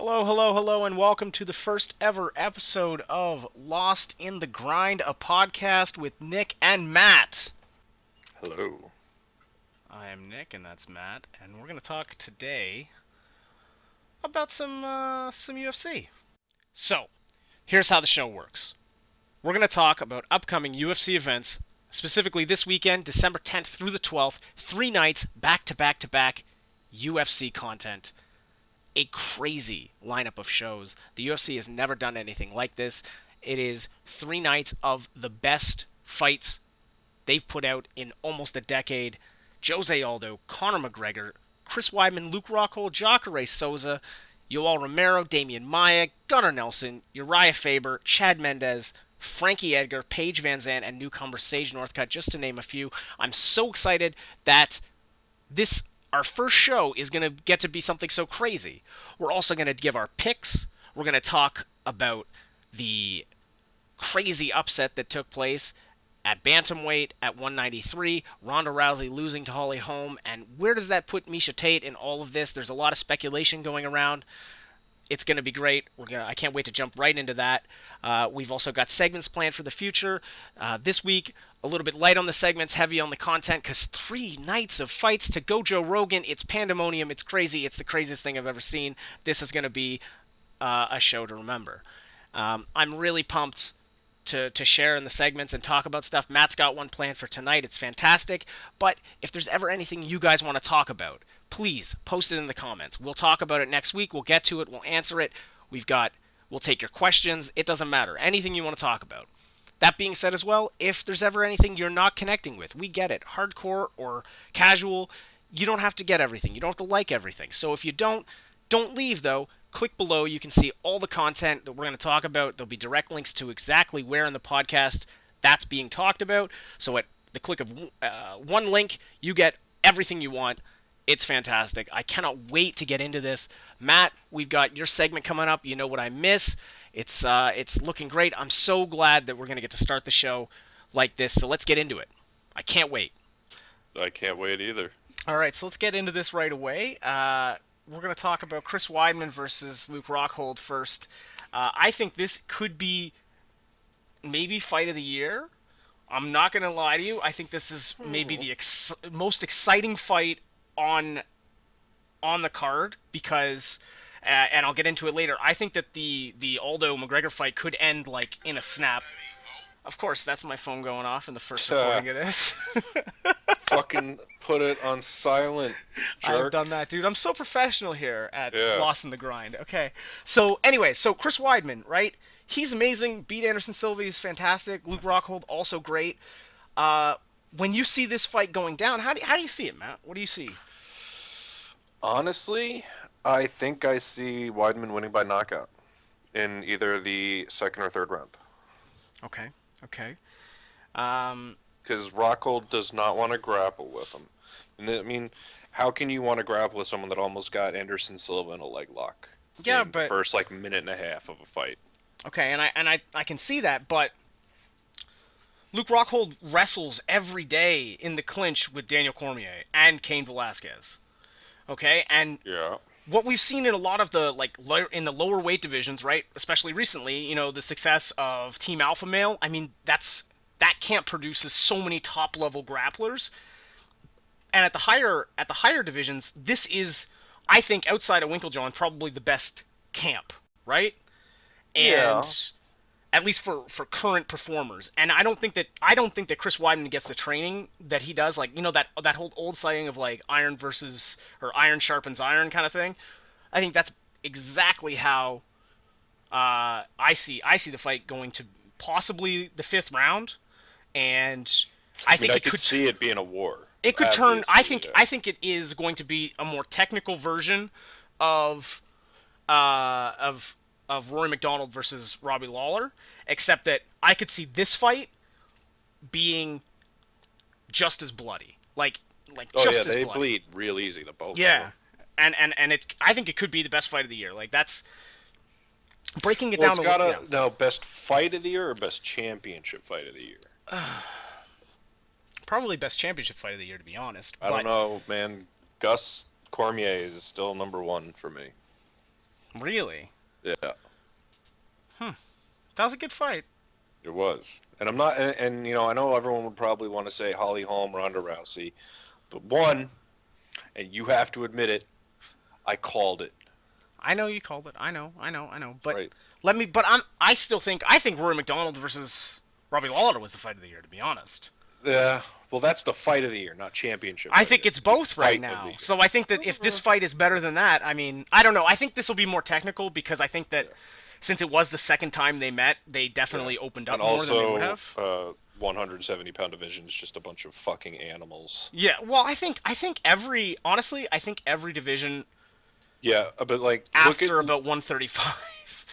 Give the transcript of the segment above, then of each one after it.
Hello, hello, hello, and welcome to the first ever episode of Lost in the Grind, a podcast with Nick and Matt. Hello. I am Nick, and that's Matt, and we're going to talk today about some UFC. So, here's how the show works. We're going to talk about upcoming UFC events, specifically this weekend, December 10th through the 12th, 3 nights, back to back to back UFC content. A crazy lineup of shows. The UFC has never done anything like this. It is 3 nights of the best fights they've put out in almost a decade. Jose Aldo, Conor McGregor, Chris Weidman, Luke Rockhold, Jacare Souza, Yoel Romero, Damian Maia, Gunnar Nelson, Uriah Faber, Chad Mendes, Frankie Edgar, Paige VanZant, and newcomer Sage Northcutt, just to name a few. I'm so excited that this our first show is going to get to be something so crazy. We're also going to give our picks. We're going to talk about the crazy upset that took place at Bantamweight at 193, Ronda Rousey losing to Holly Holm, and where does that put Miesha Tate in all of this? There's a lot of speculation going around. It's going to be great. I can't wait to jump right into that. We've also got segments planned for the future. This week, a little bit light on the segments, heavy on the content, because 3 nights of fights to go Joe Rogan. It's pandemonium. It's crazy. It's the craziest thing I've ever seen. This is going to be a show to remember. I'm really pumped to share in the segments and talk about stuff. Matt's got one planned for tonight. It's fantastic. But if there's ever anything you guys want to talk about, please post it in the comments. We'll talk about it next week. We'll get to it. We'll answer it. We'll take your questions. It doesn't matter. Anything you want to talk about. That being said as well, if there's ever anything you're not connecting with, we get it. Hardcore or casual, you don't have to get everything. You don't have to like everything. So if you don't leave though. Click below. You can see all the content that we're going to talk about. There'll be direct links to exactly where in the podcast that's being talked about. So at the click of one link, you get everything you want. It's fantastic. I cannot wait to get into this. Matt, we've got your segment coming up. You know what I miss. It's looking great. I'm so glad that we're going to get to start the show like this. So let's get into it. I can't wait. I can't wait either. All right, so let's get into this right away. We're going to talk about Chris Weidman versus Luke Rockhold first. I think this could be maybe fight of the year. I'm not going to lie to you. I think this is maybe the most exciting fight on the card because, and I'll get into it later, I think that the Aldo-McGregor fight could end like in a snap. Of course, that's my phone going off in the first recording of this. Fucking put it on silent, jerk. I've done that, dude. I'm so professional here at Yeah. Lost in the Grind. Okay. So, anyway, Chris Weidman, right? He's amazing. Beat Anderson Silva. He's fantastic. Luke Rockhold, also great. When you see this fight going down, how do you see it, Matt? What do you see? Honestly, I think I see Weidman winning by knockout in either the second or third round. Okay. Okay. Because Rockhold does not want to grapple with him. And I mean, how can you want to grapple with someone that almost got Anderson Silva in a leg lock? Yeah, in but the first like minute and a half of a fight. Okay, and I can see that, but Luke Rockhold wrestles every day in the clinch with Daniel Cormier and Cain Velasquez. Okay, and Yeah. what we've seen in a lot of the in the lower weight divisions, right? Especially recently, the success of Team Alpha Male. I mean, that camp produces so many top level grapplers, and at the higher divisions, this is, I think, outside of Winklejohn, probably the best camp, right? Yeah. And at least for current performers. And I don't think that Chris Weidman gets the training that he does, like that whole old saying of like iron sharpens iron kind of thing. I think that's exactly how I see the fight going to possibly the 5th round, and I think I it could could see it being a war. it could turn. Obviously, I think it is going to be a more technical version of uh, of Rory McDonald versus Robbie Lawler, except that I could see this fight being just as bloody, like Oh just yeah, as they bloody. bleed real easy. The both of Yeah, them. and I think it could be the best fight of the year. Like that's breaking it Well, down it's a got little. to now best fight of the year or best championship fight of the year. Probably best championship fight of the year, to be honest. I don't But know, man. Gus Cormier is still number one for me. Really? Yeah, Hmm. That was a good fight. it was. And I'm not, and you know, I know everyone would probably want to say Holly Holm, Ronda Rousey, but one, and you have to admit it, I called it. I know you called it. I know. I know. I know. But Right. let me. But I still think. I think Rory McDonald versus Robbie Lawler was the fight of the year. To be honest. Yeah. Well, that's the fight of the year, not championship I fight. think It's it's the both right fight of the now. year. So I think that if this fight is better than that, I mean, I don't know. I think this will be more technical because I think that Yeah. since it was the second time they met, they Yeah. definitely opened And up more than they would also, have. 170-pound division is just a bunch of fucking animals. Yeah, well, I think every honestly, I think every division Yeah, but like, look at after about 135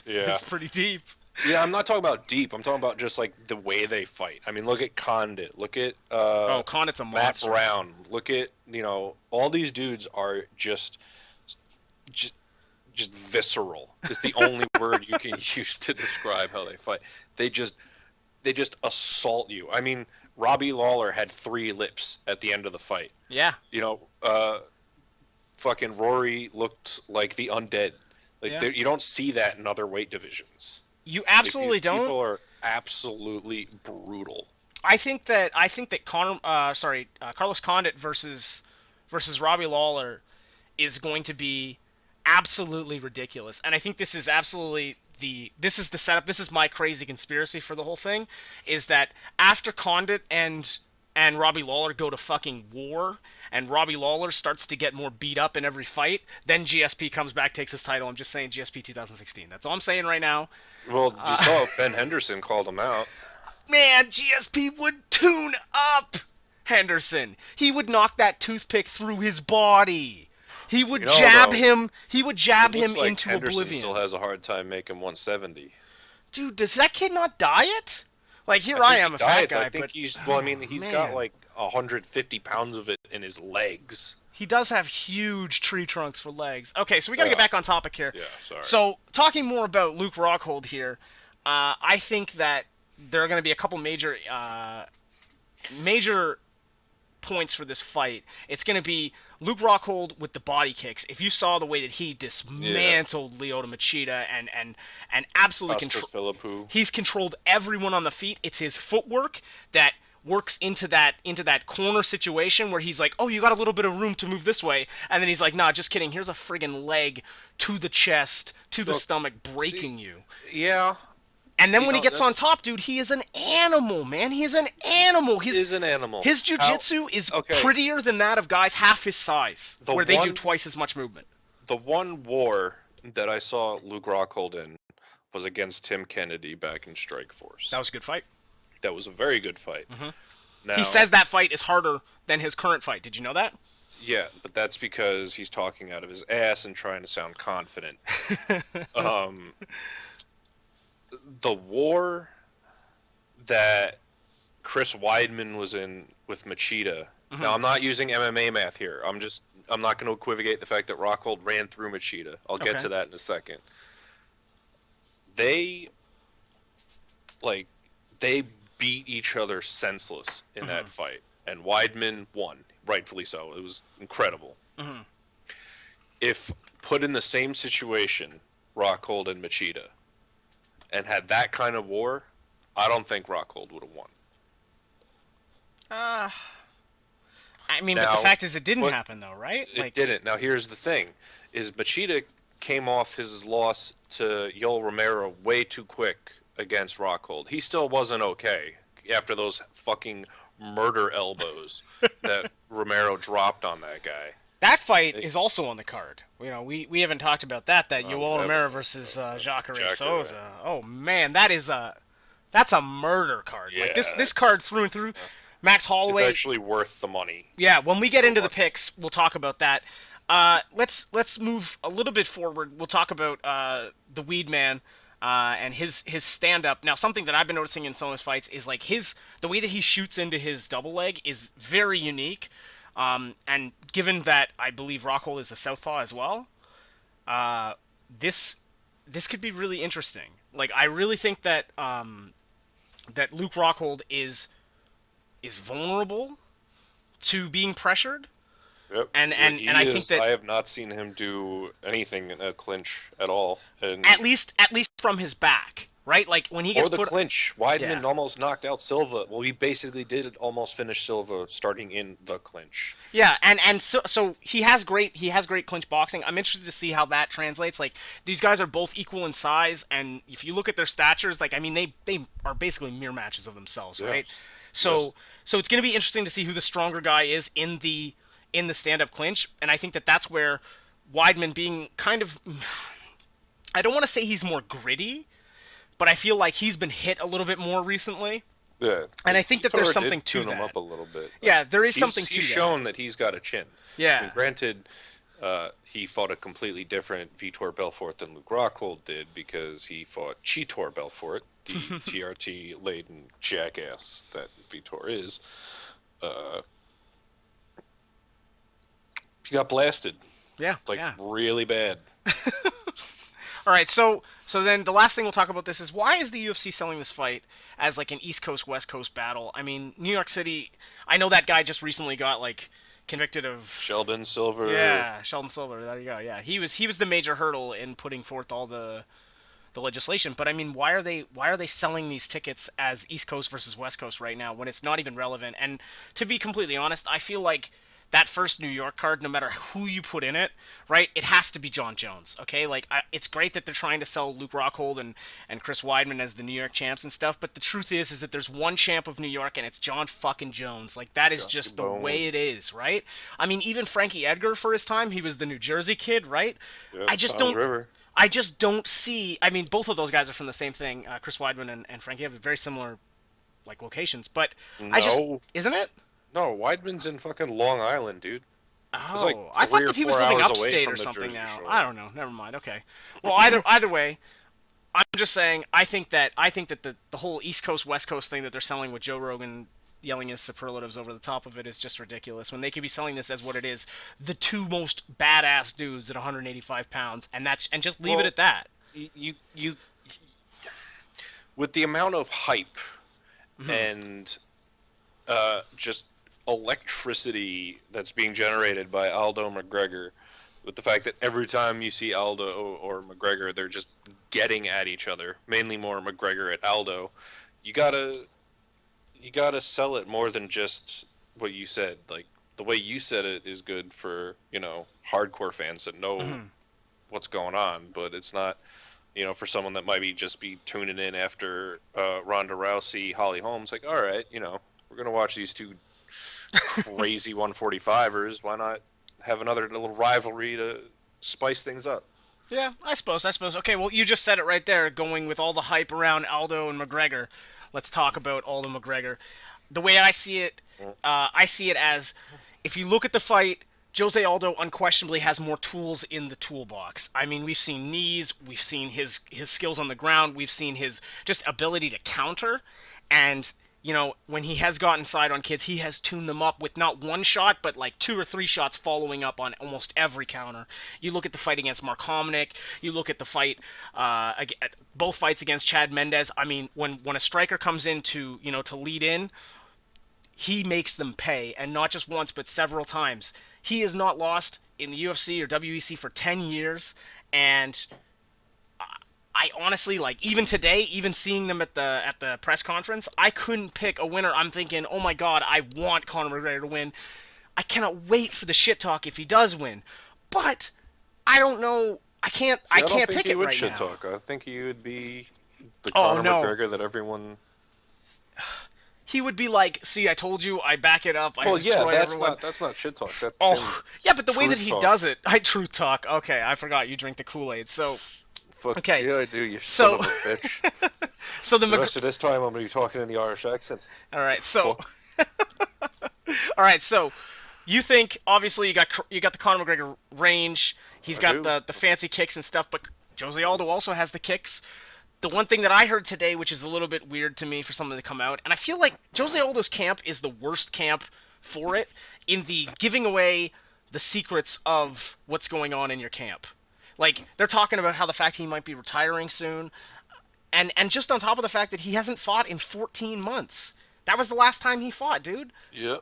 yeah, is pretty deep. yeah. I'm not talking about deep. I'm talking about just like the way they fight. I mean, look at Condit. Look at Oh, Condit's a Matt monster. Brown. Look at all these dudes are just just visceral. Is the only word you can use to describe how they fight. They just they just assault you. I mean, Robbie Lawler had three lips at the end of the fight. Yeah, You know, fucking Rory looked like the undead. Like yeah. you don't see that in other weight divisions. You Like these absolutely don't. people are absolutely brutal. I think that Carlos Condit versus Robbie Lawler is going to be absolutely ridiculous. And I think this is absolutely this is the setup. This is my crazy conspiracy for the whole thing is that after Condit and Robbie Lawler go to fucking war and Robbie Lawler starts to get more beat up in every fight, then GSP comes back, takes his title. I'm just saying GSP 2016. That's all I'm saying right now. Well, you saw Ben Henderson called him out. Man, GSP would tune up Henderson. He would knock that toothpick through his body. He would You know, jab though, him. He would it jab him looks like into Henderson still oblivion. has a hard time making 170. Dude, does that kid not diet? Like I here I think he am, a fat diets. I guy, think but he's well. I oh mean, he's got man, like 150 pounds of it in his legs. he does have huge tree trunks for legs. Okay, so we got to get Yeah, back on topic here. yeah. Sorry. So talking more about Luke Rockhold here, I think that there are going to be a couple major points for this fight. It's going to be Luke Rockhold with the body kicks. If you saw the way that he Yeah, dismantled Lyoto Machida and absolutely Costas Philippou. he's controlled everyone on the feet. It's his footwork that works into that corner situation where he's like, "Oh, you got a little bit of room to move this way." And then he's like, "Nah, just kidding. Here's a friggin' leg to the chest, to the Look, stomach, see, breaking you." yeah, And then when he gets on that's top, dude, he is an animal, man. He is an animal. he is an animal. His How? jujitsu is Okay, prettier than that of guys half his size, the where they do one twice as much movement. the one war that I saw Luke Rockhold in was against Tim Kennedy back in That Strikeforce. was a good fight. That was a very good fight. Hmm. He Now, says that fight is harder than his current fight. Did you know that? yeah, but that's because he's talking out of his ass and trying to sound confident. Um, the war that Chris Weidman was in with Machida. Hmm. Now, I'm not using MMA math here. I'm not going to equivocate the fact that Rockhold ran through Machida. I'll get Okay. to that in a second. They like they beat each other senseless in Hmm. that fight, and Weidman won, rightfully so. It was incredible. Hmm. If put in the same situation, Rockhold and Machida, and had that kind of war, I don't think Rockhold would have won. Uh, I mean, but the Now, fact is, it didn't what happen though, right? it didn't. Now here's the thing: is Machida came off his loss to Yoel Romero way too quick against Rockhold. He still wasn't okay after those fucking murder elbows that Romero dropped on that guy. that fight It, is also on the card. You know, we haven't talked about that. That we Yoel haven't Romero talked versus about that. Jacare Jacare. Souza. Oh man, that's a murder card. Like Yeah, this card through and through. Max it's Holloway. actually worth the money Yeah, when we get for into the once. picks, we'll talk about that. Let's move a little bit forward. We'll talk about the Weedman and his stand up. Now, something that I've been noticing in some of his fights is like the way that he shoots into his double leg is very unique. And given that I believe Rockhold is a southpaw as well, uh, this this could be really interesting. Like I really think that that Luke Rockhold is vulnerable to being pressured. Yep. And He I think is. that I have not seen him do anything in a clinch at all, at and least from his back, right? Like when he or gets the put, clinch. yeah. Weidman almost knocked out Silva. Well, he basically did almost finish Silva starting in the clinch. Yeah, and so he has great clinch boxing. I'm interested to see how that translates. Like these guys are both equal in size, and if you look at their statures, like I mean they are basically mere matches of themselves, right? Yes. So Yes. so it's going to be interesting to see who the stronger guy is in the stand-up clinch, and I think that that's where Weidman being kind of, I don't want to say he's more gritty, but I feel like he's been hit a little bit more recently, Yeah. and I think that there's Vitor something did to tune him that. up a little bit. Like Yeah, there is he's something he's to that. shown that he's got a chin. I mean, Yeah. granted, he fought a completely different Vitor Belfort than Luke Rockhold did because he fought Cheetor Belfort, the TRT laden jackass that Vitor is. Uh, he got blasted Yeah, like yeah. really bad. All right, so then the last thing we'll talk about this is why is the UFC selling this fight as like an East Coast West Coast battle? I mean, New York City. I know that guy just recently got like convicted of. Sheldon Silver. Yeah, Sheldon Silver. There you go. Yeah, he was the major hurdle in putting forth all the legislation. But I mean, why are they selling these tickets as East Coast versus West Coast right now when it's not even relevant? And to be completely honest, I feel like that first New York card, no matter who you put in it, right, it has to be John Jones. Okay, like it's great that they're trying to sell Luke Rockhold and Chris Weidman as the New York champs and stuff, but the truth is that there's one champ of New York and it's John fucking Jones. Like that is Johnny just the way it Bones. is, right? I mean, even Frankie Edgar for his time, he was the New Jersey kid, right? I Yep, just Tom's don't River. I just don't see. I mean, both of those guys are from the same thing. Chris Weidman and Frankie have very similar like locations, but I just No, isn't it? no, Weidman's in fucking Long Island, dude. It's like Oh, I thought 3 or that he was 4 living hours away upstate or from the something Jersey now. I Shore. don't know. Never mind. Okay. Well, either way, I'm just saying. I think that the whole East Coast West Coast thing that they're selling with Joe Rogan yelling his superlatives over the top of it is just ridiculous. When they could be selling this as what it is, the two most badass dudes at 185 pounds, and just leave it Well, at that. you with the amount of hype Hmm. and just electricity that's being generated by Aldo McGregor, with the fact that every time you see Aldo or McGregor, they're just getting at each other. Mainly more McGregor at Aldo. You gotta you gotta sell it more than just what you said. Like the way you said it is good for hardcore fans that know Hmm. what's going on, but it's not for someone that might be just be tuning in after Ronda Rousey, Holly Holmes. Like, all right, we're gonna watch these two crazy 145ers. Why not have another little rivalry to spice things up? Yeah, I suppose. I suppose. Okay, well, you just said it right there. Going with all the hype around Aldo and McGregor, let's talk about Aldo McGregor. The way I see it as if you look at the fight, Jose Aldo unquestionably has more tools in the toolbox. I mean, we've seen knees, we've seen his skills on the ground, we've seen his just ability to counter, and when he has gotten side on kids, he has tuned them up with not one shot, but like two or three shots following up on almost every counter. You look at the fight against Mark Hominick, you look at the fight, at both fights against Chad Mendes. I mean, when a striker comes in to lead in, he makes them pay, and not just once, but several times. He has not lost in the UFC or WEC for 10 years, and I honestly, like, even today, even seeing them at the press conference, I couldn't pick a winner. I'm thinking, oh my god, I want Conor McGregor to win. I cannot wait for the shit talk if he does win. But I don't know. I can't. See, I I don't can't think pick he it would right shit now. talk. I think he would be the Oh Conor no, McGregor that everyone. he would be like, "See, I told you. I back it up. I Well, yeah, destroy everyone." that's not shit talk. That's him Oh, yeah, but the way that truth he does talk. it, I truth talk. Okay, I forgot you drink the Kool-Aid. So, Fuck okay, yeah, I do. You son so, of a bitch. so the For the Mc... rest of this time, I'm gonna be talking in the Irish accent. all right, so, Fuck. all right, so you think obviously you got the Conor McGregor range. He's I got do. the fancy kicks and stuff, but Jose Aldo also has the kicks. The one thing that I heard today, which is a little bit weird to me for something to come out, and I feel like Jose Aldo's camp is the worst camp for it in the giving away the secrets of what's going on in your camp. Like they're talking about how the fact he might be retiring soon, and just on top of the fact that he hasn't fought in 14 months. That was the last time he fought, dude. Yeah.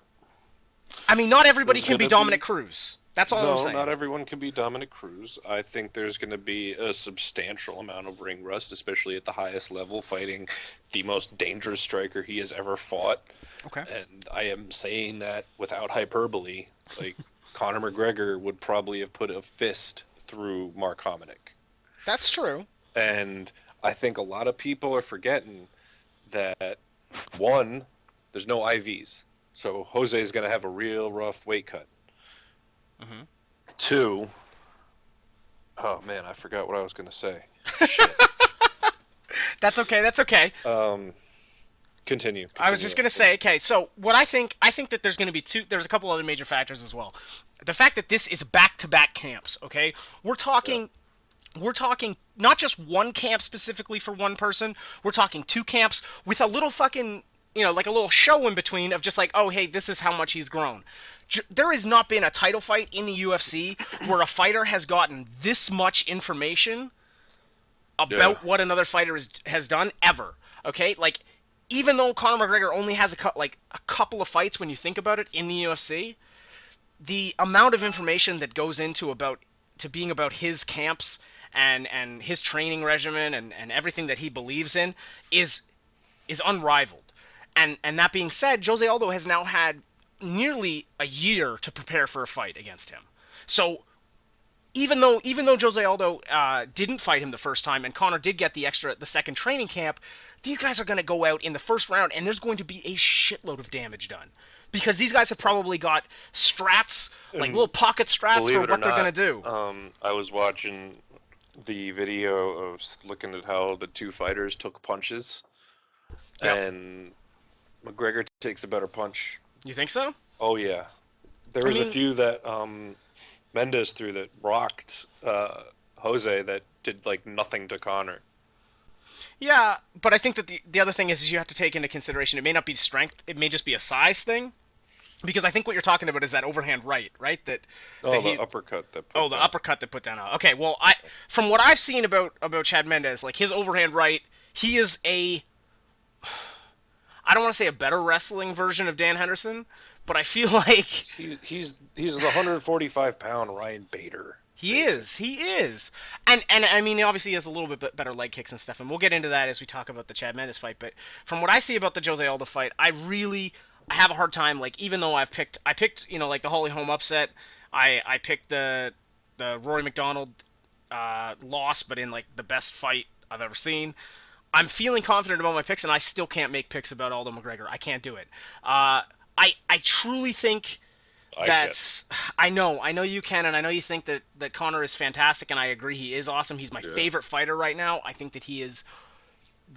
I mean, not everybody There's can be gonna Dominic be Cruz. That's all I'm no, saying. not everyone can be Dominic Cruz. I think there's going to be a substantial amount of ring rust, especially at the highest level, fighting the most dangerous striker he has ever fought. Okay. And I am saying that without hyperbole. Like, Conor McGregor would probably have put a fist through Mark Hominick. That's true. And I think a lot of people are forgetting that, one, there's no IVs. So Jose is going to have a real rough weight cut. Mm-hmm. Two, oh man, I forgot what I was going to say. Shit. That's okay. That's okay. Continue. I was just gonna say, okay. So what I think that there's gonna be two. There's a couple other major factors as well. The fact that this is back-to-back camps. Okay, we're talking. We're talking not just one camp specifically for one person. We're talking two camps with a little fucking, like a little show in between of just like, oh, hey, this is how much he's grown. There has not been a title fight in the UFC where a fighter has gotten this much information about what another fighter has done ever. Okay, like even though Conor McGregor only has a couple of fights when you think about it in the UFC, the amount of information that goes into being about his camps and his training regimen and everything that he believes in is unrivaled. And that being said, Jose Aldo has now had nearly a year to prepare for a fight against him. So even though Jose Aldo didn't fight him the first time and Conor did get the second training camp, these guys are going to go out in the first round and there's going to be a shitload of damage done. Because these guys have probably got strats, like little pocket strats for what they're going to do. I was watching the video of looking at how the two fighters took punches, and McGregor takes a better punch. You think so? Oh yeah, there was a few that Mendes threw that rocked Jose that did like nothing to Conor. Yeah, but I think that the other thing is you have to take into consideration it may not be strength, it may just be a size thing. Because I think what you're talking about is that overhand right? The uppercut that put down. Uppercut that put down. Okay, well, from what I've seen about Chad Mendes, like his overhand right, he is I don't want to say a better wrestling version of Dan Henderson, but I feel like he's the 145-pound Ryan Bader. He is. And I mean, obviously he has a little bit better leg kicks and stuff, and we'll get into that as we talk about the Chad Mendes fight. But from what I see about the Jose Aldo fight, I have a hard time, like, even though I picked, like the Holly Holm upset, I picked the Rory McDonald loss, but in, like, the best fight I've ever seen. I'm feeling confident about my picks, and I still can't make picks about Aldo McGregor. I can't do it. I truly think I know you can, and I know you think that Conor is fantastic, and I agree he is awesome. He's my favorite fighter right now. I think that he is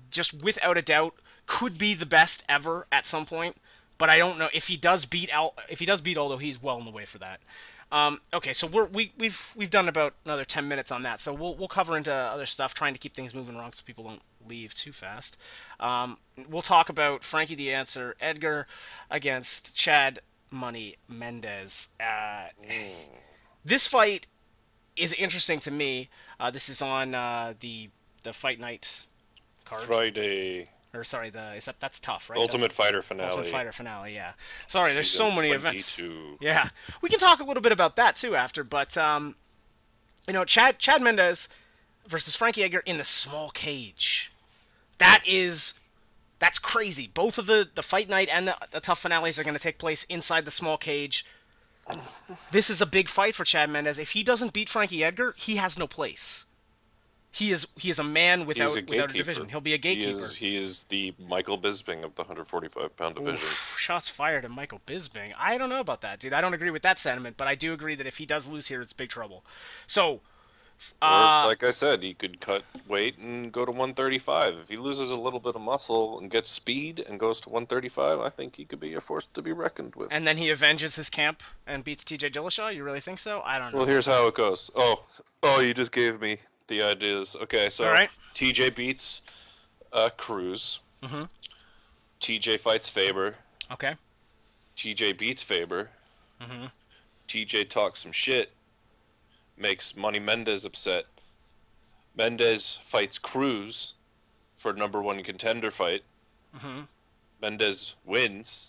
just without a doubt could be the best ever at some point. But I don't know if he does beat Aldo, he's well on the way for that. Okay, so we've done about another 10 minutes on that, so we'll cover into other stuff, trying to keep things moving along so people don't leave too fast. We'll talk about Frankie the Answer Edgar against Chad Money Mendes. This fight is interesting to me. This is on the Fight Night card. Friday. Or sorry, that's tough, right? Ultimate Fighter finale. Ultimate Fighter finale, yeah. Sorry, there's so many 22. events. Yeah, we can talk a little bit about that too after, but Chad Mendes versus Frankie Edgar in the small cage. That's crazy. Both of the Fight Night and the Tough finales are going to take place inside the small cage. This is a big fight for Chad Mendes. If he doesn't beat Frankie Edgar, he has no place. He is a man without a division. He'll be a gatekeeper. He is the Michael Bisping of the 145-pound division. Oof, shots fired at Michael Bisping. I don't know about that, dude. I don't agree with that sentiment, but I do agree that if he does lose here, it's big trouble. So, like I said, he could cut weight and go to 135. If he loses a little bit of muscle and gets speed and goes to 135, I think he could be a force to be reckoned with. And then he avenges his camp and beats TJ Dillashaw? You really think so? I don't know. Well, here's how it goes. Oh, you just gave me the ideas. Okay, so right. TJ beats Cruz. Mm-hmm. TJ fights Faber. Okay. TJ beats Faber. Mm-hmm. TJ talks some shit. Makes Money Mendes upset. Mendes fights Cruz for #1 contender fight. Mm-hmm. Mendes wins.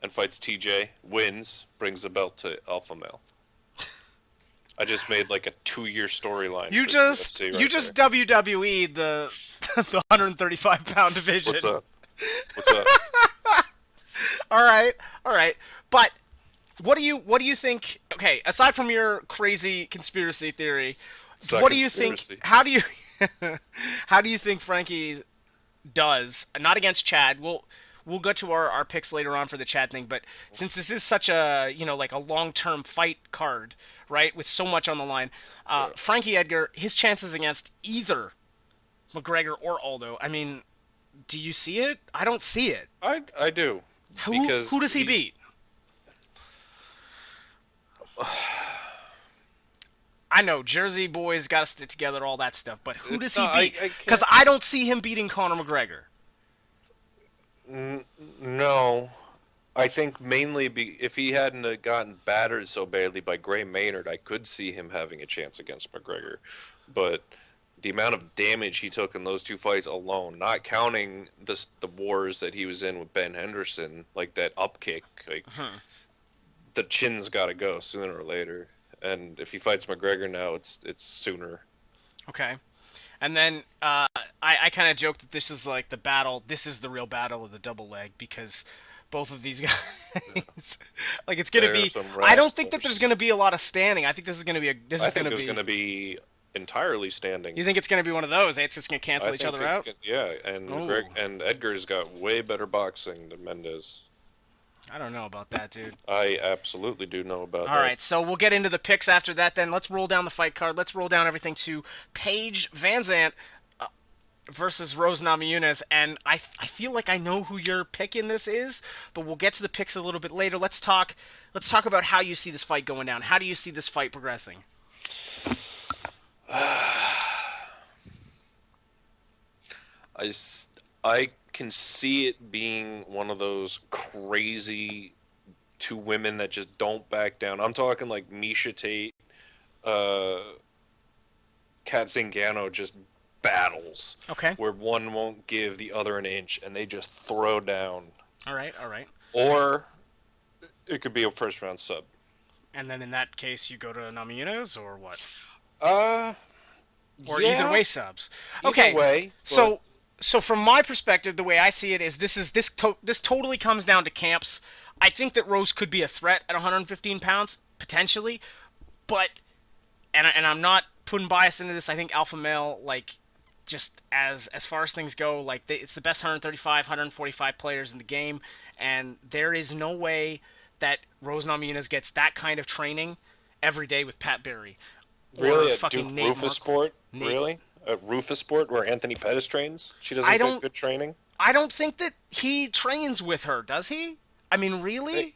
and fights TJ, wins, brings the belt to alpha male. I just made like a 2-year storyline for UFC You right just there. WWE'd the the 135-pound division. What's up? What's up? All right, all right. But what do you think? Okay, aside from your crazy conspiracy theory, It's not what do you think? conspiracy. How do you how do you think Frankie does? Not against Chad. We'll go to our picks later on for the Chad thing, but since this is such a like a long-term fight card, right, with so much on the line, Yeah. Frankie Edgar, his chances against either McGregor or Aldo. I mean, do you see it? I don't see it. I do Who because does he beat? I know Jersey boys got to stick together, all that stuff, but who does It's he not. beat? I Because can't. I don't see him beating Conor McGregor. No, I think mainly if he hadn't gotten battered so badly by Gray Maynard, I could see him having a chance against McGregor. But the amount of damage he took in those two fights alone, not counting the wars that he was in with Ben Henderson, like that up kick, like Hmm. the chin's got to go sooner or later. And if he fights McGregor now, it's sooner. Okay. And then I kind of joked that this is like the battle. This is the real battle of the double leg because both of these guys, Yeah. like it's gonna There are be. some I don't think that there's wrestlers. gonna be a lot of standing. I think this is gonna be a. This I is think gonna there's be. going to be entirely standing. You think it's gonna be one of those? It's just gonna I cancel each think other it's out. yeah, and Oh, Edgar's got way better boxing than Mendes. I don't know about that, dude. I absolutely do know about All that. right, so we'll get into the picks after that. Then let's roll down the fight card. Let's roll down everything to Paige VanZant versus Rose Namajunas, and I feel like I know who your pick in this is, but we'll get to the picks a little bit later. Let's talk about how you see this fight going down. How do you see this fight progressing? I, I can see it being one of those crazy two women that just don't back down. I'm talking like Misha Tate, uh, Kat Zingano just battles Okay. where one won't give the other an inch and they just throw down. All right. All right. Or it could be a first round sub. And then in that case, you go to Namajunas or what? Uh, Or either yeah, way subs. either Okay. way. But So from my perspective, the way I see it is this totally comes down to camps. I think that Rose could be a threat at 115 pounds potentially, but and I'm not putting bias into this. I think alpha male, like, just as far as things go, like it's the best 135, 145 players in the game, and there is no way that Rose Namajunas gets that kind of training every day with Pat Barry or really, at Duke fucking Nate Rufus Mark. Sport, Nate, really, at Rufus Sport where Anthony Pettis trains, she I doesn't get don't good training. I don't think that he trains with her, does he? I mean, Hey, really?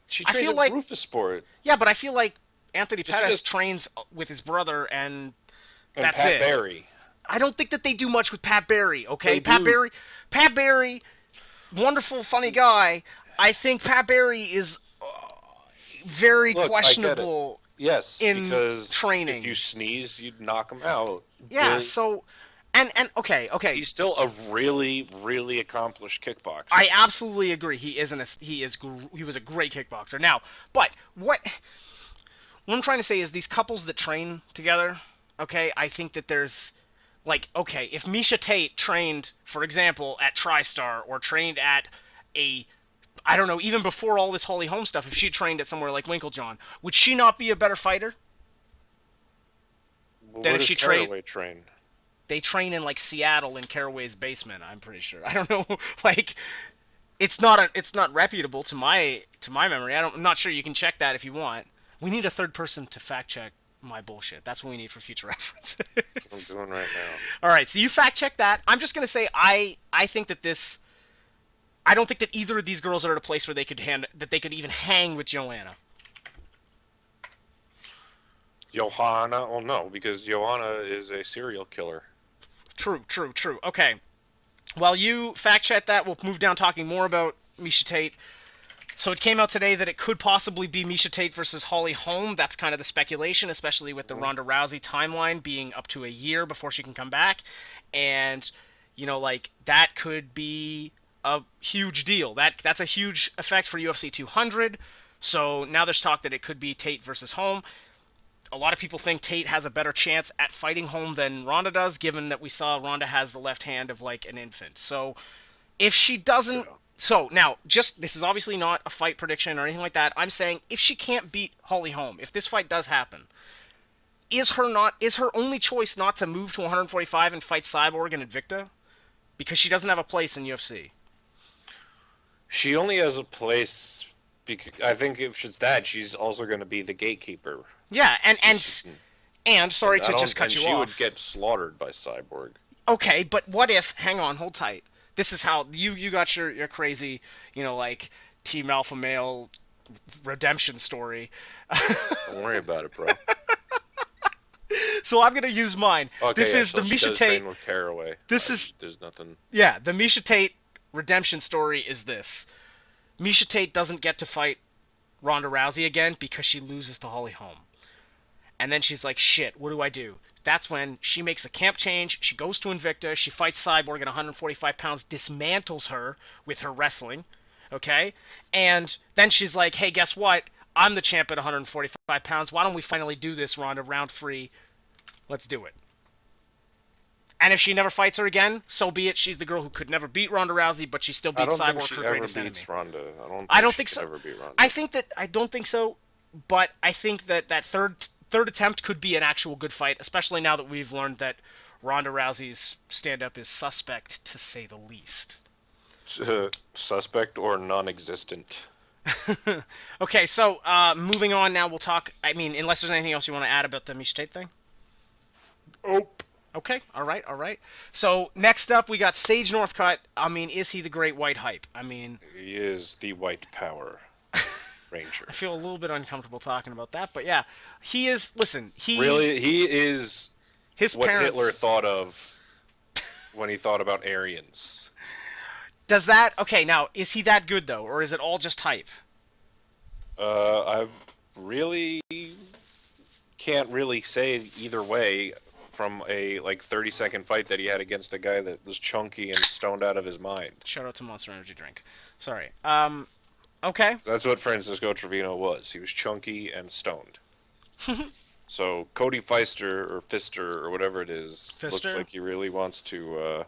she I trains feel at like Rufus Sport, yeah, but I feel like Anthony just Pettis because, trains with his brother and and that's Pat it. Barry, I don't think that they do much with Pat Barry, okay? they do. Pat Barry, wonderful, funny guy. I think Pat Barry is very Look, I get it. questionable Yes, in because if training. you sneeze, you'd knock him out. Yeah, But so and okay. he's still a really, really accomplished kickboxer. I absolutely agree. He was a great kickboxer. Now, but what I'm trying to say is these couples that train together, okay? I think that there's like, okay, if Misha Tate trained, for example, at TriStar or trained at a I don't know, even before all this Holly Holm stuff, if she trained at somewhere like Winklejohn, would she not be a better fighter Well, than where if does she trained? Caraway train? They train in like Seattle in Caraway's basement. I'm pretty sure. I don't know, like it's not reputable to my memory. I'm not sure. You can check that if you want. We need a third person to fact check my bullshit. That's what we need for future reference. That's what I'm doing right now. All right, so you fact check that. I'm just gonna say I think that this. I don't think that either of these girls are at a place where they could even hang with Joanna. Johanna? Oh no, because Johanna is a serial killer. True, true, true. Okay. While you fact check that, we'll move down talking more about Misha Tate. So it came out today that it could possibly be Misha Tate versus Holly Holm. That's kind of the speculation, especially with the Mhm. Ronda Rousey timeline being up to a year before she can come back. And, like, that could be a huge deal. That's a huge effect for UFC 200. So now there's talk that it could be Tate versus Holm. A lot of people think Tate has a better chance at fighting Holm than Ronda does, given that we saw Ronda has the left hand of like an infant. So if she doesn't, Yeah. so now just this is obviously not a fight prediction or anything like that. I'm saying if she can't beat Holly Holm, if this fight does happen, is her only choice not to move to 145 and fight Cyborg and Invicta because she doesn't have a place in UFC? She only has a place because I think if it's that, she's also going to be the gatekeeper. Yeah, She's, and sorry to just cut and you she off. would get slaughtered by Cyborg. Okay, but what if? Hang on, hold tight. This is how you got your crazy, like Team Alpha Male redemption story. Don't worry about it, bro. So I'm gonna use mine. Okay, This yeah, is so the she Misha does Tate. train with Caraway. This is There's nothing. Yeah, the Misha Tate redemption story is this. Misha Tate doesn't get to fight Ronda Rousey again because she loses to Holly Holm. And then she's like, shit, what do I do? That's when she makes a camp change. She goes to Invicta. She fights Cyborg at 145 pounds, dismantles her with her wrestling. Okay? And then she's like, hey, guess what? I'm the champ at 145 pounds. Why don't we finally do this, Ronda? Round 3. Let's do it. And if she never fights her again, so be it. She's the girl who could never beat Ronda Rousey, but she still beats Cyborg, her greatest enemy. Ronda. I don't think so. Ever beat Ronda. I don't think so, but I think that third attempt could be an actual good fight, especially now that we've learned that Ronda Rousey's stand-up is suspect, to say the least. Suspect or non-existent. Okay, so moving on now, we'll talk. I mean, unless there's anything else you want to add about the Misha Tate thing. Oh. Okay, all right. So next up, we got Sage Northcutt. I mean, is he the Great White Hype? I mean, He is the White Power Ranger. I feel a little bit uncomfortable talking about that, but yeah, he is. Listen, he is his what parents, Hitler thought of when he thought about Aryans. Does that okay? Now, is he that good though, or is it all just hype? I really can't really say either way from a 30-second fight that he had against a guy that was chunky and stoned out of his mind. Shout out to Monster Energy Drink. Sorry. Okay. So that's what Francisco Trevino was. He was chunky and stoned. So Cody Feister or Fister or whatever it is looks like he really wants to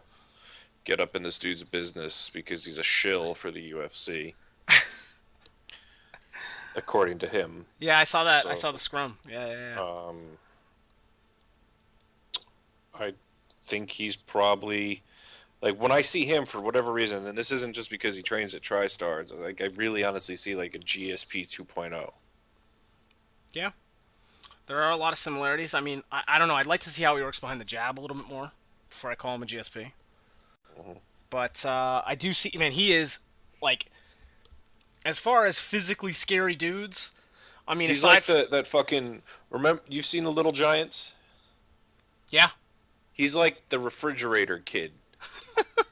get up in this dude's business because he's a shill for the UFC. According to him. Yeah, I saw that. So, I saw the scrum. Yeah. I think he's probably when I see him for whatever reason, and this isn't just because he trains at TriStars. I really honestly see a GSP 2.0. Yeah. There are a lot of similarities. I mean, I don't know. I'd like to see how he works behind the jab a little bit more before I call him a GSP. Mm-hmm. But I do see. Man, he is as far as physically scary dudes. I mean, he's like that fucking. Remember, you've seen the Little Giants? Yeah. He's like the refrigerator kid.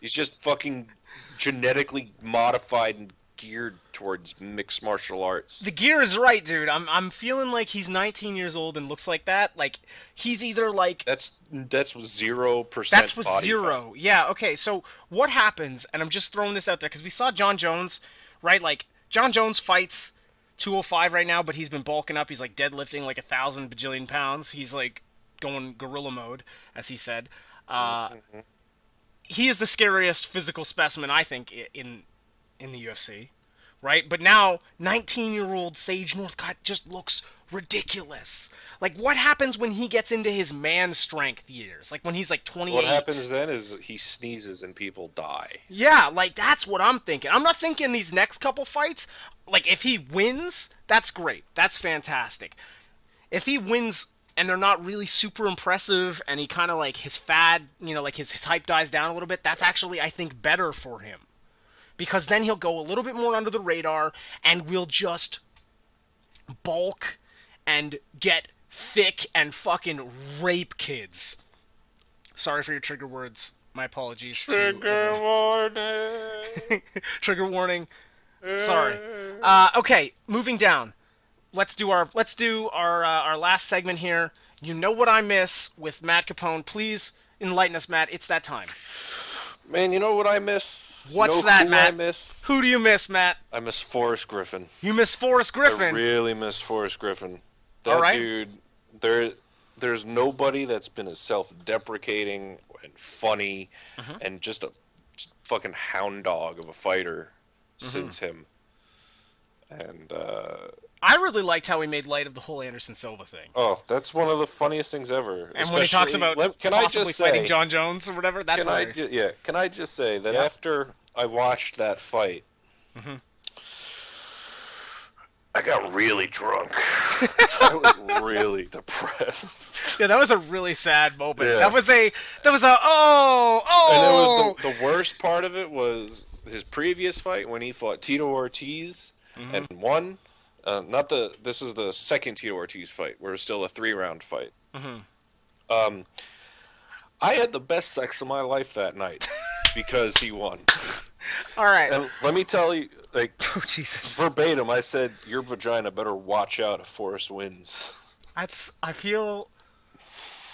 He's just fucking genetically modified and geared towards mixed martial arts. The gear is right, dude. I'm feeling like he's 19 years old and looks like that. Like he's either like that's 0%. That's with body zero. fat. Yeah. Okay. So what happens? And I'm just throwing this out there because we saw John Jones, right? Like John Jones fights 205 right now, but he's been bulking up. He's like deadlifting like 1,000 bajillion pounds. He's like going gorilla mode, as he said. Mm-hmm. He is the scariest physical specimen, I think, in the UFC, right? But now, 19-year-old Sage Northcutt just looks ridiculous. Like, what happens when he gets into his man strength years? Like, when he's like 28? What happens then is he sneezes and people die. Yeah, like, that's what I'm thinking. I'm not thinking these next couple fights. Like, if he wins, that's great. That's fantastic. If he wins and they're not really super impressive, and he kind of like his fad, like his hype dies down a little bit, that's actually, I think, better for him. Because then he'll go a little bit more under the radar, and we'll just bulk and get thick and fucking rape kids. Sorry for your trigger words. My apologies. Trigger warning. Trigger warning. Sorry. Okay, moving down. Let's do our last segment here. You know what I miss with Matt Capone. Please enlighten us, Matt. It's that time. Man, you know what I miss? What's know that, who Matt? I miss? Who do you miss, Matt? I miss Forrest Griffin. You miss Forrest I Griffin. really miss Forrest Griffin. All That right. dude, there's nobody that's been as self-deprecating and funny Mhm. and just fucking hound dog of a fighter Mhm. since him. And I really liked how he made light of the whole Anderson Silva thing. oh, that's one of the funniest things ever. And when he talks Especially, about can I possibly just fighting say, John Jones or whatever, that's hilarious. yeah, can I just say that Yep. after I watched that fight, Mhm. I got really drunk. I was really depressed. Yeah, that was a really sad moment. Yeah. That was a And it oh. was the worst part of it was his previous fight when he fought Tito Ortiz and Mhm. won. This is the second Tito Ortiz fight, where it's still a 3-round fight. Mhm. Um, I had the best sex of my life that night because he won. All right. And let me tell you, like, Oh Jesus. verbatim, I said, your vagina better watch out if Forrest wins. I feel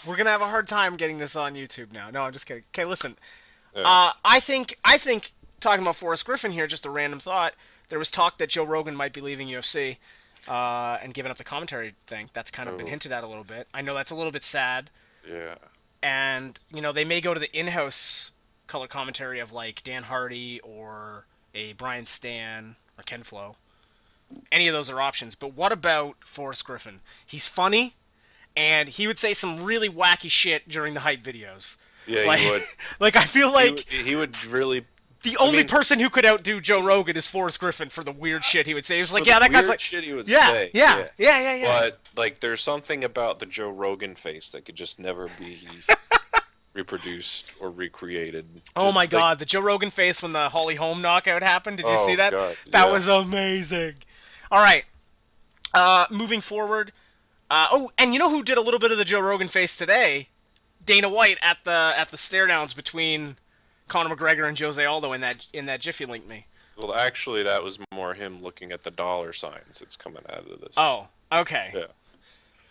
we're gonna have a hard time getting this on YouTube now. No, I'm just kidding. Okay, listen. Yeah. I think talking about Forrest Griffin here, just a random thought. There was talk that Joe Rogan might be leaving UFC and giving up the commentary thing. That's kind of been Oh. hinted at a little bit. I know that's a little bit sad. Yeah. And they may go to the in-house color commentary of like Dan Hardy or a Brian Stan or Ken Flo. Any of those are options. But what about Forrest Griffin? He's funny, and he would say some really wacky shit during the hype videos. Yeah, Like, he would. like I feel like He would really. the only mean, person who could outdo Joe Rogan is Forrest Griffin for the weird shit he would say. He was like, for yeah, the that guy's weird like, shit he would yeah, say. yeah. But like, there's something about the Joe Rogan face that could just never be reproduced or recreated. Oh Just, my like, god, the Joe Rogan face when the Holly Holm knockout happened. Did you Oh, see that? God, That yeah. was amazing. All right, moving forward. And you know who did a little bit of the Joe Rogan face today? Dana White at the stare downs between Conor McGregor and Jose Aldo in that GIF you linked me. Well, actually, that was more him looking at the dollar signs that's coming out of this. Oh, okay. Yeah.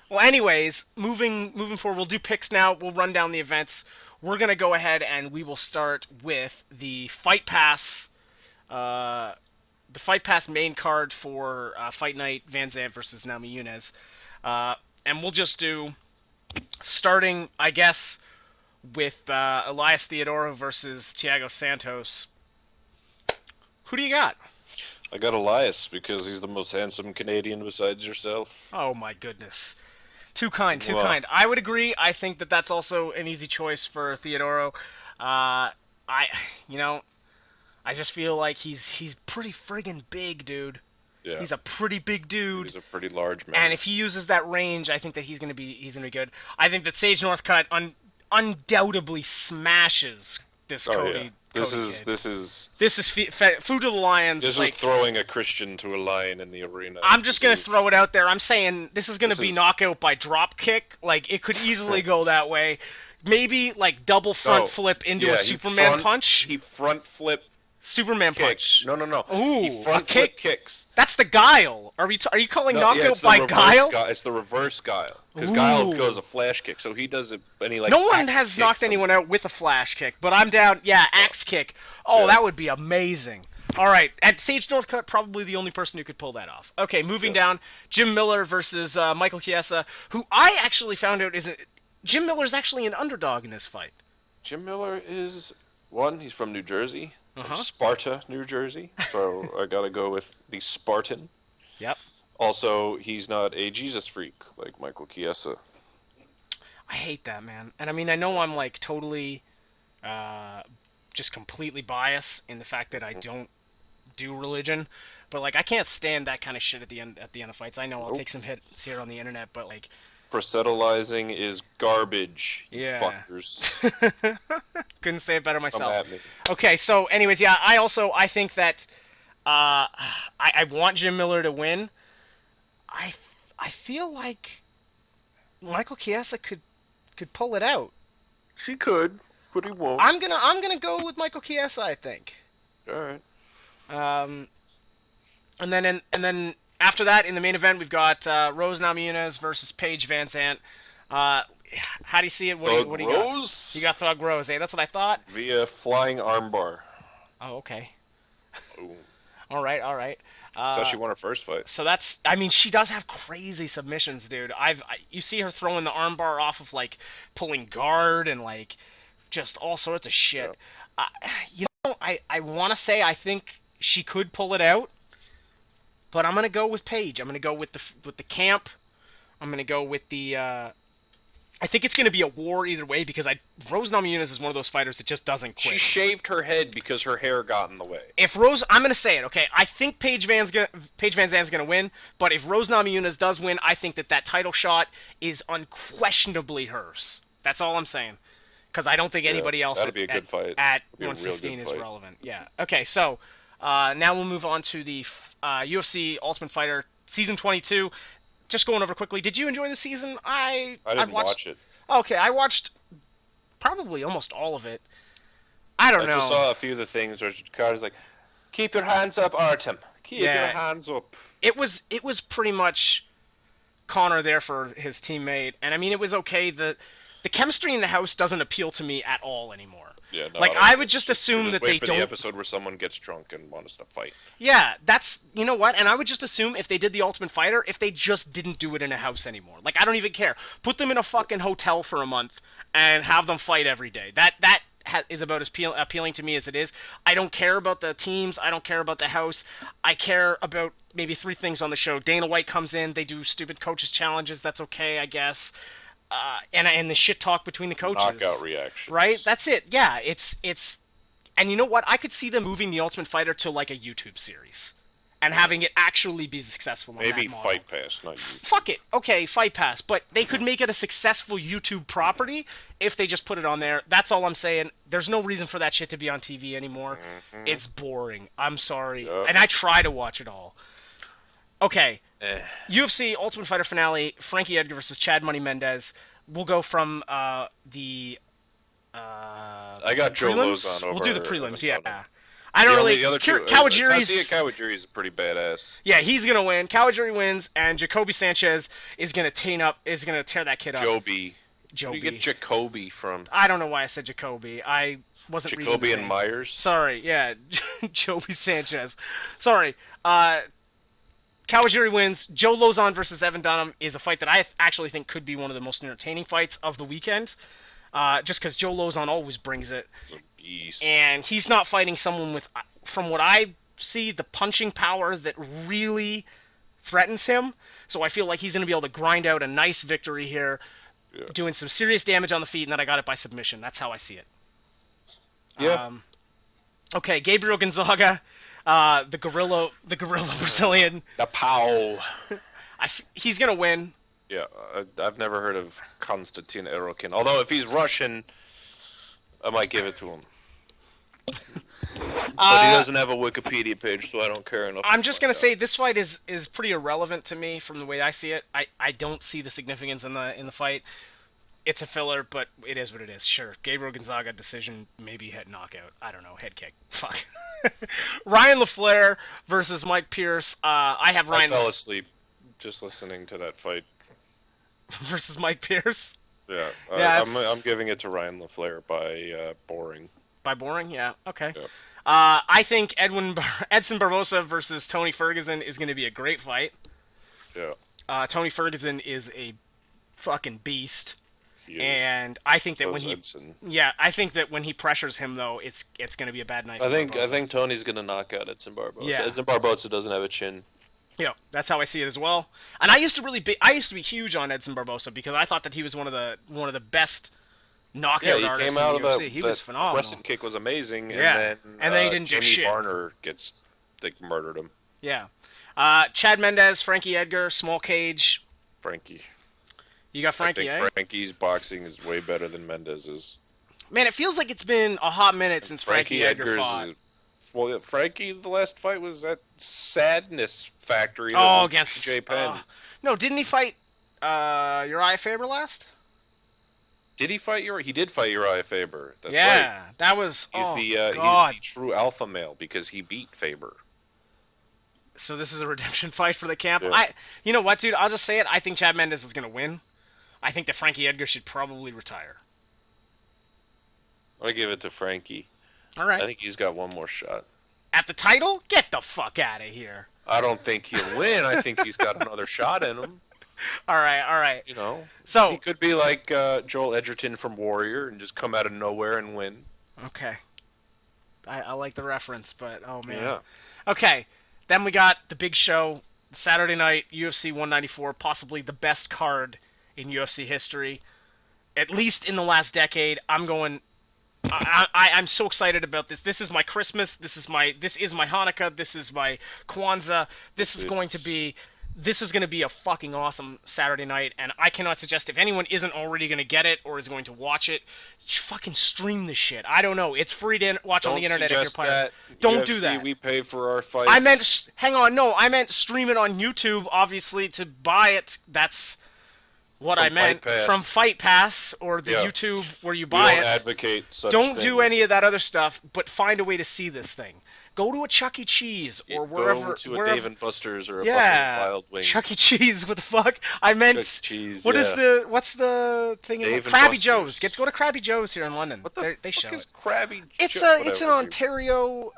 Well, anyways, moving forward, we'll do picks now. We'll run down the events. We're gonna go ahead and we will start with the Fight Pass, main card for Fight Night VanZant versus Naomi Nunes, and we'll just do starting, I guess, with Elias Theodorou versus Thiago Santos. Who do you got? I got Elias because he's the most handsome Canadian besides yourself. Oh my goodness. Too kind, too Wow. kind. I would agree. I think that that's also an easy choice for Theodorou. I just feel like he's pretty friggin' big, dude. Yeah. He's a pretty big dude. He's a pretty large man. And if he uses that range, I think that he's gonna be good. I think that Sage Northcutt undoubtedly smashes this Cody. yeah. This Cody is kid. this is This is food to the lions. this like, is throwing a Christian to a lion in the arena. I'm just gonna throw it out there. I'm saying this is gonna be knockout by drop kick. Like it could easily go that way. Maybe like double front flip into a Superman punch. He front flip Superman kicks. punch. No. Ooh, He front a flip kick. kicks. That's the guile. Are you calling No, knockout it's the by reverse guile? It's the reverse guile. Because guile Ooh. goes a flash kick, so he does it, and he like. No one axe has kicks knocked him. anyone out with a flash kick, but I'm down. Yeah, axe kick. Oh, Yeah. that would be amazing. All right, and Sage Northcutt probably the only person who could pull that off. Okay, moving Yes. down, Jim Miller versus Michael Chiesa, who I actually found out Jim Miller's actually an underdog in this fight. Jim Miller is he's from New Jersey, from Uh-huh. Sparta, New Jersey. So I gotta go with the Spartan. Yep. Also, he's not a Jesus freak like Michael Chiesa. I hate that, man. And I mean, I know I'm like totally, just completely biased in the fact that I don't do religion, but like I can't stand that kind of shit at the end of fights. I know I'll Nope. take some hits here on the internet, but like, Proselytizing is garbage, you Yeah. fuckers. couldn't say it better Come myself. at me. Okay, so anyways, yeah, I think that I want Jim Miller to win. I feel like Michael Chiesa could pull it out. She could, but he won't. I'm gonna go with Michael Chiesa, I think. All right. And then after that, in the main event, we've got Rose Namajunas versus Paige VanZant. How do you see it? What do you got? Rose You got Thug Rose, eh? That's what I thought. via flying armbar. Oh, okay. Ooh. All right, all right. So Uh, she won her first fight. so that's, I mean, she does have crazy submissions, dude. You see her throwing the armbar off of like pulling guard and like just all sorts of Yeah. shit. Uh, I want to say I think she could pull it out, but I'm gonna go with Paige. I'm gonna go with the camp. I'm gonna go with the. I think it's gonna be a war either way because Rose Namajunas is one of those fighters that just doesn't She quit. shaved her head because her hair got in the way. If Rose, I'm gonna say it, okay. I think Paige VanZant's gonna win, but if Rose Namajunas does win, I think that title shot is unquestionably hers. That's all I'm saying, because I don't think Yeah, anybody else that'll be a good fight. at That'll be a real 115 good is fight. relevant. Yeah. Okay, so now we'll move on to the UFC Ultimate Fighter season 22. Just going over quickly. Did you enjoy the season? I I've didn't watched. watch it. Okay, I watched probably almost all of it. I don't I just know. saw a few of the things where Carter's like, "Keep your hands up, Artem. Keep your Yeah, hands up." it was pretty much Connor there for his teammate, and I mean it was okay. The chemistry in the house doesn't appeal to me at all anymore. Yeah, no, I Like don't. I would It's just just we assume just that they wait for the don't. episode where someone gets drunk and wants to fight. Yeah, that's you know what, and I would just assume if they did the Ultimate Fighter, if they just didn't do it in a house anymore. Like I don't even care. Put them in a fucking hotel for a month and have them fight every day. That is about as appealing to me as it is. I don't care about the teams. I don't care about the house. I care about maybe three things on the show. Dana White comes in. They do stupid coaches challenges. That's okay, I guess. And the shit talk between the coaches. Knockout reactions. Right? That's it. Yeah, it's and you know what? I could see them moving the Ultimate Fighter to like a YouTube series and having it actually be successful on Maybe that model. Fight Pass, not you. Fuck it. Okay, Fight Pass, but they could make it a successful YouTube property if they just put it on there. That's all I'm saying. There's no reason for that shit to be on TV anymore. Mm-hmm. It's boring. I'm sorry. Yep. And I try to watch it all. Okay, Eh. UFC Ultimate Fighter finale: Frankie Edgar versus Chad Money Mendes. We'll go from the I got Joe prelims? Lozon over. We'll do the prelims. Yeah. Donna. I don't really. The other two. Kawajiri's. Tatsuya Kawajiri is pretty badass. Yeah, he's gonna win. Kawajiri wins, and Jacoby Sanchez is gonna tear that kid up. Joby. Joby. Where do you get Jacoby from? I don't know why I said Jacoby. I wasn't reading Jacoby the and name. Myers. Sorry, yeah, Joby Sanchez. Sorry. Kawajiri wins. Joe Lozon versus Evan Dunham is a fight that I actually think could be one of the most entertaining fights of the weekend. Just because Joe Lozon always brings it. Beast. And he's not fighting someone with, from what I see, the punching power that really threatens him. So I feel like he's going to be able to grind out a nice victory here, doing some serious damage on the feet, and then I got it by submission. That's how I see it. Yeah. Okay, Gabriel Gonzaga, the gorilla Brazilian. The Pow. He's going to win. Yeah, I've never heard of Konstantin Erokin. Although if he's Russian, I might give it to him. But he doesn't have a Wikipedia page, so I don't care enough. I'm just gonna say this fight is pretty irrelevant to me from the way I see it. I don't see the significance in the fight. It's a filler, but it is what it is. Sure, Gabriel Gonzaga decision, maybe head knockout. I don't know, head kick. Fuck. Ryan LaFleur versus Mike Pierce. I have Ryan. I fell asleep just listening to that fight. Versus Mike Pierce. Yeah, Yeah, I'm giving it to Ryan LaFleur by boring. By boring, yeah, okay. Yep. I think Edson Barbosa versus Tony Ferguson is going to be a great fight. Yeah. Tony Ferguson is a fucking beast, He is. and I think that So when is he, Edson. yeah, I think that when he pressures him though, it's going to be a bad night. I for think Barbosa. Tony's gonna knock out Edson Barbosa. Yeah. Edson Barbosa doesn't have a chin. Yeah, that's how I see it as well. And I used to be huge on Edson Barbosa because I thought that he was one of the best knockout Yeah, he artists came in out the of UFC. He the was phenomenal. crescent kick was amazing, Yeah. and then he didn't do Jamie shit. Varner murdered him. Yeah. Chad Mendes, Frankie Edgar, small cage. Frankie. You got Frankie, I think eh? Frankie's boxing is way better than Mendes's. Man, it feels like it's been a hot minute since Frankie Edgar Edgar's fought. Well, Frankie, the last fight was that Sadness Factory. That Oh, was against J. Penn. No, didn't he fight Uriah Faber last? Did he fight Uriah? He did fight Uriah Faber. That's right. Yeah, that was. He's God. he's the true alpha male because he beat Faber. So this is a redemption fight for the camp. Yeah. You know what, dude? I'll just say it. I think Chad Mendes is gonna win. I think that Frankie Edgar should probably retire. I give it to Frankie. All I right. think he's got one more shot. At the title? Get the fuck out of here. I don't think he'll win. I think he's got another shot in him. All right, all right. You know, he So, could be like Joel Edgerton from Warrior and just come out of nowhere and win. okay. I like the reference, but oh man. Yeah. Okay. Then we got the big show, Saturday night, UFC 194, possibly the best card in UFC history, at least in the last decade. I'm so excited about this. This is my Christmas. This is my Hanukkah. This is my Kwanzaa. This is going to be a fucking awesome Saturday night, and I cannot suggest if anyone isn't already going to get it or is going to watch it, just fucking stream this shit. I don't know. It's free to watch on the internet if you're pirate. Don't UFC, do that. We pay for our fights. Hang on, no, I meant stream it on YouTube, obviously, to buy it. That's what I meant. From Fight Pass or the YouTube where you buy it. We don't advocate such Don't things. do any of that other stuff, but find a way to see this thing. Go to a Chuck E. Cheese or wherever. Go to a Dave & Buster's or a Buffalo Wild Wings. Chuck E. Cheese. What the fuck? I meant. Chuck E. Cheese. What's the thing? Dave Krabby Buster's. Joe's. Go to Krabby Joe's here in London. What the they fuck show is it. Krabby It's an Ontario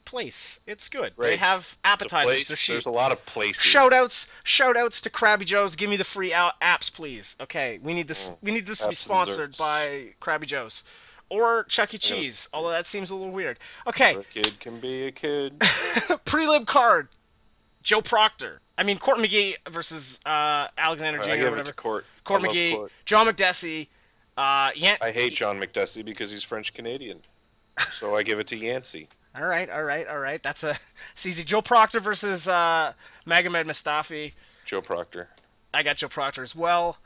place. It's good. Right. They have appetizers. They're cheap. There's a lot of places. Shout outs to Krabby Joe's. Give me the free apps, please. Okay, we need this. We need this to be sponsored by Krabby Joe's or Chuck E. Cheese. Although that seems a little weird. Okay. A kid can be a kid. Prelim card. Joe Proctor. Court McGee versus Alexander Jr. I give or whatever. it to Court. Court McGee. Court. John McDessie. I hate John McDessie because he's French Canadian. So I give it to Yancey. All right. It's easy. Joe Proctor versus Magomed Mustafi. Joe Proctor. I got Joe Proctor as well.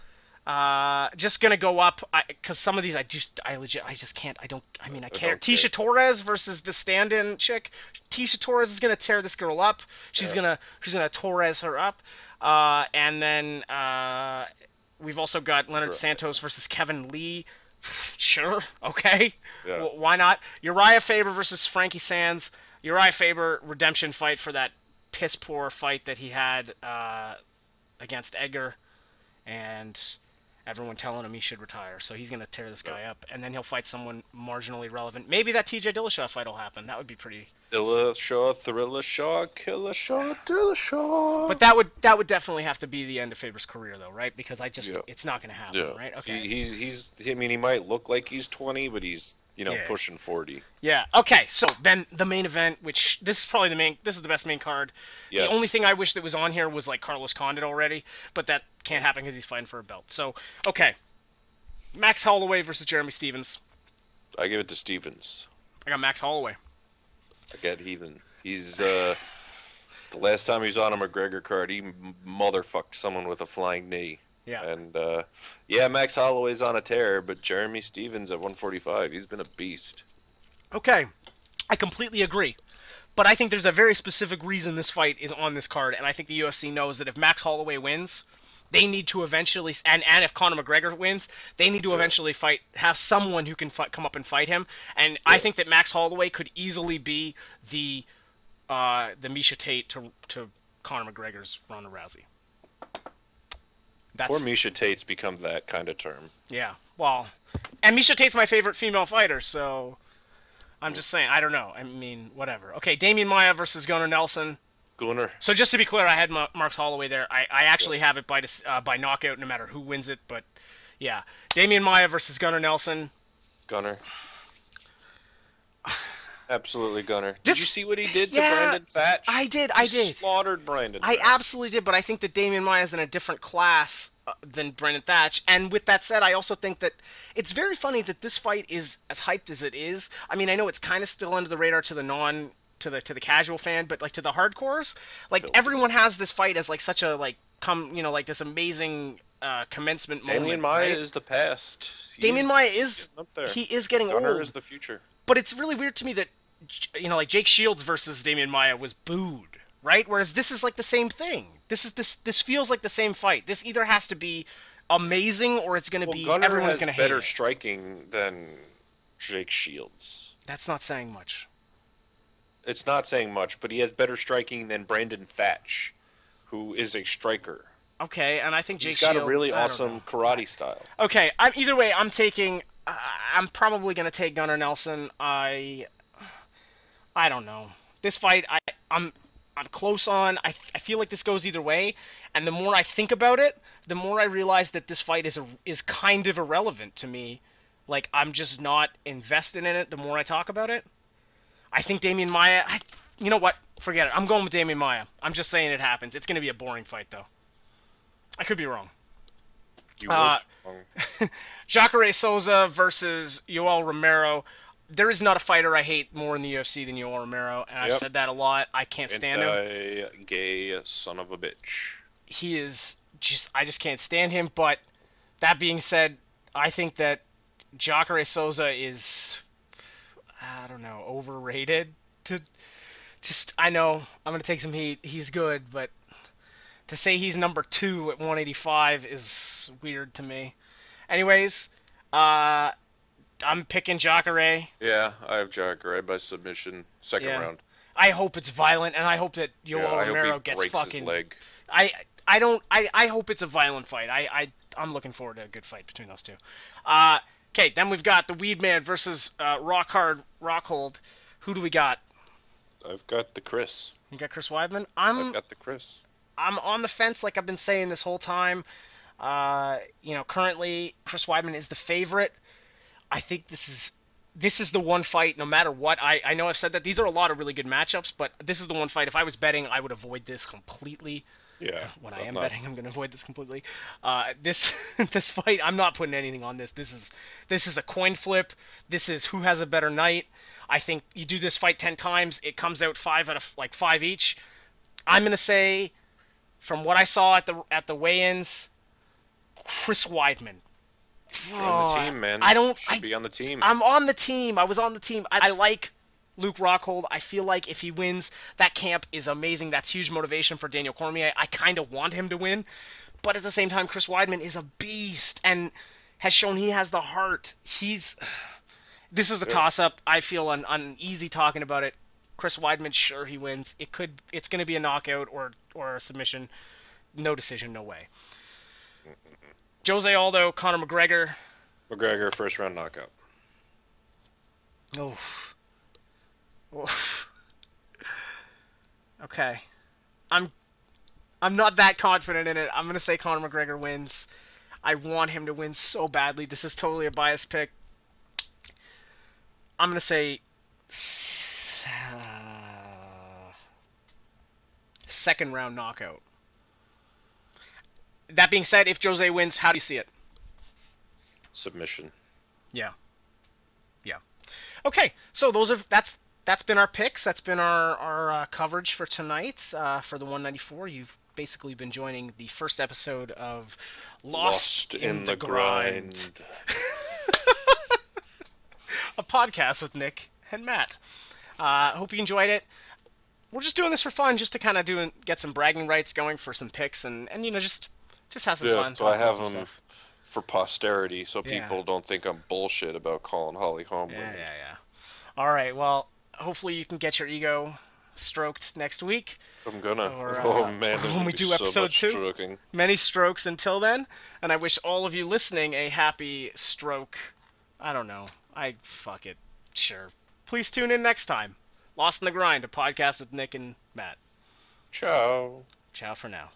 Just gonna go up because some of these I just can't. I can't. Tisha Torres versus the stand-in chick. Tisha Torres is gonna tear this girl up. She's gonna Torres her up. And then we've also got Leonard Santos versus Kevin Lee. Sure, okay. Yeah. Why not? Uriah Faber versus Frankie Sands. Uriah Faber redemption fight for that piss poor fight that he had against Edgar, and everyone telling him he should retire. So he's gonna tear this guy up, and then he'll fight someone marginally relevant. Maybe that TJ Dillashaw fight will happen. That would be pretty. Dillashaw, Thriller-Shaw, Killer-Shaw, Dillashaw. But that would definitely have to be the end of Faber's career, though, right? Because it's not gonna happen, right? Okay. He might look like he's 20, but he's pushing 40. Yeah. Okay. So then the main event, which this is the best main card. Yes. The only thing I wish that was on here was like Carlos Condit already, but that can't happen because he's fighting for a belt. So okay, Max Holloway versus Jeremy Stephens. I give it to Stephens. I got Max Holloway. I got Heathen. He's the last time he was on a McGregor card, he motherfucked someone with a flying knee. Yeah. And Max Holloway's on a tear, but Jeremy Stephens at 145, he's been a beast. Okay, I completely agree. But I think there's a very specific reason this fight is on this card, and I think the UFC knows that if Max Holloway wins, they need to eventually, and if Conor McGregor wins, they need to eventually have someone who can come up and fight him. And I think that Max Holloway could easily be the Miesha Tate to Conor McGregor's Ronda Rousey. Poor Miesha Tate's become that kind of term. Yeah, well, and Miesha Tate's my favorite female fighter, so I'm just saying, I don't know. Whatever. Okay, Damian Maia versus Gunnar Nelson. Gunnar. So just to be clear, I had Max Holloway there. I actually have it by knockout, no matter who wins it. But yeah, Damian Maia versus Gunnar Nelson. Gunnar. Absolutely Gunnar. Did you see what he did to Brandon Thatch? I did. He slaughtered Brandon Thatch. I absolutely did, but I think that Damian Maia is in a different class than Brandon Thatch. And with that said, I also think that it's very funny that this fight is as hyped as it is. I know it's kind of still under the radar to the casual fan, but like to the hardcores, like everyone has this fight as like such a this amazing commencement moment. Damian Maia is the past. Damian Maia is up there. He is getting old. Gunnar is the future. But it's really weird to me that like Jake Shields versus Damian Maia was booed, right? Whereas this is like the same thing. This feels like the same fight. This either has to be amazing or it's going to be Gunnar everyone's going to hate it. Better striking than Jake Shields. That's not saying much. It's not saying much, but he has better striking than Brandon Thatch, who is a striker. Okay, and I think Jake Shields... He's got Shields, a really awesome karate style. Okay, either way, I'm taking I'm probably gonna take Gunnar Nelson. I don't know. This fight, I'm close on. I feel like this goes either way, and the more I think about it, the more I realize that this fight is kind of irrelevant to me. Like I'm just not invested in it. The more I talk about it, I think Damian Maia. You know what? Forget it. I'm going with Damian Maia. I'm just saying it happens. It's gonna be a boring fight though. I could be wrong. You would. Jacare Souza versus Yoel Romero. There is not a fighter I hate more in the UFC than Yoel Romero, and I've said that a lot. I can't stand him. Gay son of a bitch. He is I just can't stand him. But that being said, I think that Jacare Souza is, I don't know, overrated. I know I'm gonna take some heat. He's good, but to say he's number 2 at 185 is weird to me. Anyways, I'm picking Jacare. Yeah, I have Jacare by submission, second round. I hope it's violent, and I hope that Yoel Romero gets fucking. His leg. I hope it's a violent fight. I'm looking forward to a good fight between those two. Okay, then we've got the Weidman versus Rockhold. Who do we got? I've got the Chris. You got Chris Weidman? I've got the Chris. I'm on the fence, like I've been saying this whole time. Currently Chris Weidman is the favorite. I think this is the one fight, no matter what. I know I've said that these are a lot of really good matchups, but this is the one fight. If I was betting, I would avoid this completely. Yeah. When I am betting, I'm going to avoid this completely. This fight, I'm not putting anything on this. This is a coin flip. This is who has a better night. I think you do this fight 10 times, it comes out 5 out of 5 each. I'm going to say, from what I saw at the weigh-ins, Chris Weidman. You're on the team, man. Should be on the team. I'm on the team. I was on the team. I like Luke Rockhold. I feel like if he wins, that camp is amazing. That's huge motivation for Daniel Cormier. I kind of want him to win. But at the same time, Chris Weidman is a beast and has shown he has the heart. This is the toss-up. I feel uneasy talking about it. Chris Weidman, sure, he wins. It's going to be a knockout or a submission. No decision, no way. Jose Aldo, Conor McGregor. McGregor, first round knockout. Oh. Okay. I'm not that confident in it. I'm gonna say Conor McGregor wins. I want him to win so badly. This is totally a biased pick. I'm gonna say second round knockout. That being said, if Jose wins, how do you see it? Submission. Yeah. Okay, so that's been our picks. That's been our coverage for tonight for the 194. You've basically been joining the first episode of Lost in the Grind. A podcast with Nick and Matt. Hope you enjoyed it. We're just doing this for fun, just to kind of get some bragging rights going for some picks, and just have some fun. So I have them for posterity, so people don't think I'm bullshit about calling Holly home. Yeah. All right, well, hopefully you can get your ego stroked next week. I'm gonna. When we do episode 2. Stroking. Many strokes until then, and I wish all of you listening a happy stroke. I don't know. Fuck it. Sure. Please tune in next time. Lost in the Grind, a podcast with Nick and Matt. Ciao. Ciao for now.